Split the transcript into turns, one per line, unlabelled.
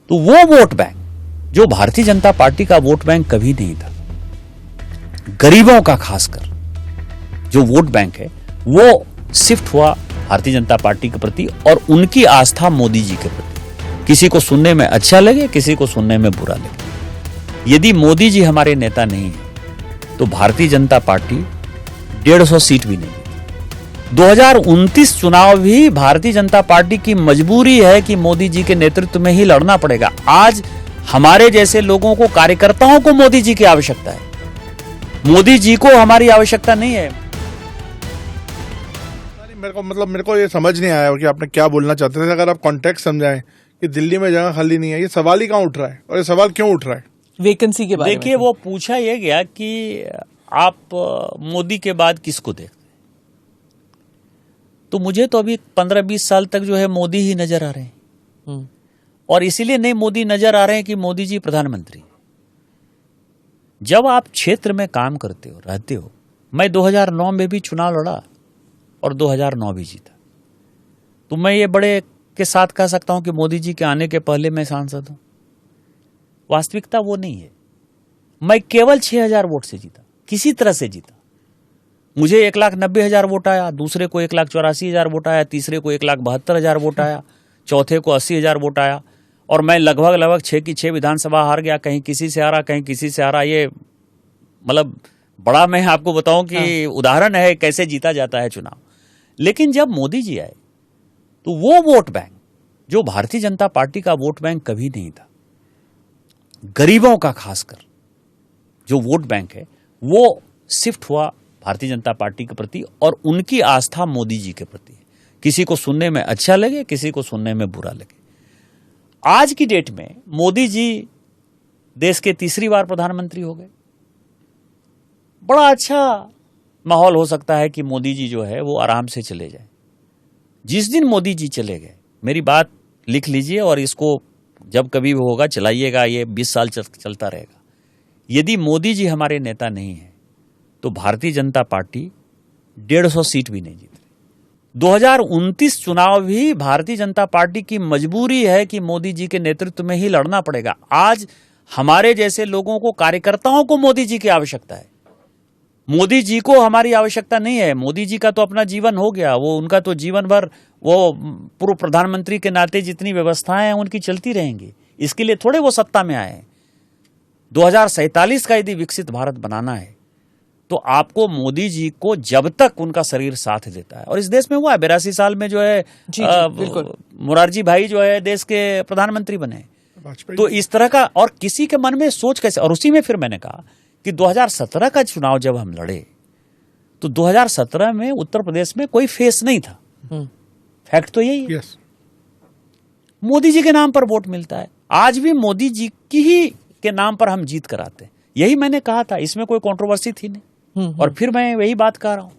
तो वो vote bank जो भारतीय जनता पार्टी का वोट बैंक कभी नहीं था, गरीबों का खासकर जो वोट बैंक है वो शिफ्ट हुआ भारतीय जनता पार्टी के प्रति और उनकी आस्था मोदी जी के प्रति। किसी को सुनने में अच्छा लगे, किसी को सुनने में बुरा लगे। यदि मोदी जी हमारे नेता नहीं है तो भारतीय जनता पार्टी 150 सीट भी नहीं जीती। 2029 चुनाव भी भारतीय जनता पार्टी की मजबूरी है कि मोदी जी के नेतृत्व में ही लड़ना पड़ेगा। आज हमारे जैसे लोगों को, कार्यकर्ताओं को मोदी जी की आवश्यकता है, मोदी जी को हमारी आवश्यकता नहीं है।
मेरे को ये समझ नहीं आया कि आपने क्या बोलना चाहते थे। अगर आप कॉन्टेक्स्ट समझाएं कि दिल्ली में जगह खाली नहीं है, ये सवाल ही कहाँ उठ रहा है और ये सवाल क्यों उठ रहा है?
वैकेंसी के बारे में
देखिए, वो पूछा यह गया कि आप मोदी के बाद किसको देखते, तो मुझे तो अभी 15-20 साल तक जो है मोदी ही नजर आ रहे हैं। और इसीलिए नहीं मोदी नजर आ रहे हैं कि मोदी जी प्रधानमंत्री। जब आप क्षेत्र में काम करते हो, रहते हो, मैं 2009 में भी चुनाव लड़ा और 2009 भी जीता, तो मैं ये बड़े के साथ कह सकता हूं कि मोदी जी के आने के पहले मैं सांसद हूं। वास्तविकता वो नहीं है। मैं केवल 6,000 वोट से जीता, किसी तरह से जीता। मुझे 1,90,000 वोट आया, दूसरे को 1,84,000 वोट आया, तीसरे को 1,72,000 वोट आया, चौथे को 80,000 वोट आया और मैं लगभग 6 की 6 विधानसभा हार गया। कहीं किसी से हारा, कहीं किसी से हारा। ये मतलब बड़ा, मैं आपको बताऊं कि उदाहरण है कैसे जीता जाता है चुनाव। लेकिन जब मोदी जी आए तो वो वोट बैंक जो भारतीय जनता पार्टी का वोट बैंक कभी नहीं था, गरीबों का खासकर जो वोट बैंक है वो शिफ्ट हुआ भारतीय जनता पार्टी के प्रति और उनकी आस्था मोदी जी के प्रति। किसी को सुनने में अच्छा लगे, किसी को सुनने में बुरा लगे। आज की डेट में मोदी जी देश के तीसरी बार प्रधानमंत्री हो गए। बड़ा अच्छा माहौल हो सकता है कि मोदी जी जो है वो आराम से चले जाए। जिस दिन मोदी जी चले गए, मेरी बात लिख लीजिए और इसको जब कभी भी होगा चलाइएगा, ये 20 साल चलता रहेगा। यदि मोदी जी हमारे नेता नहीं है तो भारतीय जनता पार्टी 150 सीट भी नहीं जीत रही। 2029 चुनाव भी भारतीय जनता पार्टी की मजबूरी है कि मोदी जी के नेतृत्व में ही लड़ना पड़ेगा। आज हमारे जैसे लोगों को, कार्यकर्ताओं को मोदी जी की आवश्यकता है, मोदी जी को हमारी आवश्यकता नहीं है। मोदी जी का तो अपना जीवन हो गया, वो उनका तो जीवन भर वो पूर्व प्रधानमंत्री के नाते जितनी व्यवस्थाएं हैं उनकी चलती रहेंगी। इसके लिए थोड़े वो सत्ता में आए हैं। 2047 का यदि विकसित भारत बनाना है तो आपको मोदी जी को, जब तक उनका शरीर साथ देता है, और इस देश में हुआ है 82 साल में जो है मोरारजी भाई जो है देश के प्रधानमंत्री बने। तो इस तरह का, और किसी के मन में सोच कैसे। और उसी में फिर मैंने कहा कि 2017 का चुनाव जब हम लड़े तो 2017 में उत्तर प्रदेश में कोई फेस नहीं था। फैक्ट तो यही है। मोदी जी के नाम पर वोट मिलता है। आज भी मोदी जी की ही के नाम पर हम जीत कराते हैं। यही मैंने कहा था, इसमें कोई कंट्रोवर्सी थी नहीं। और फिर मैं वही बात कह रहा हूं।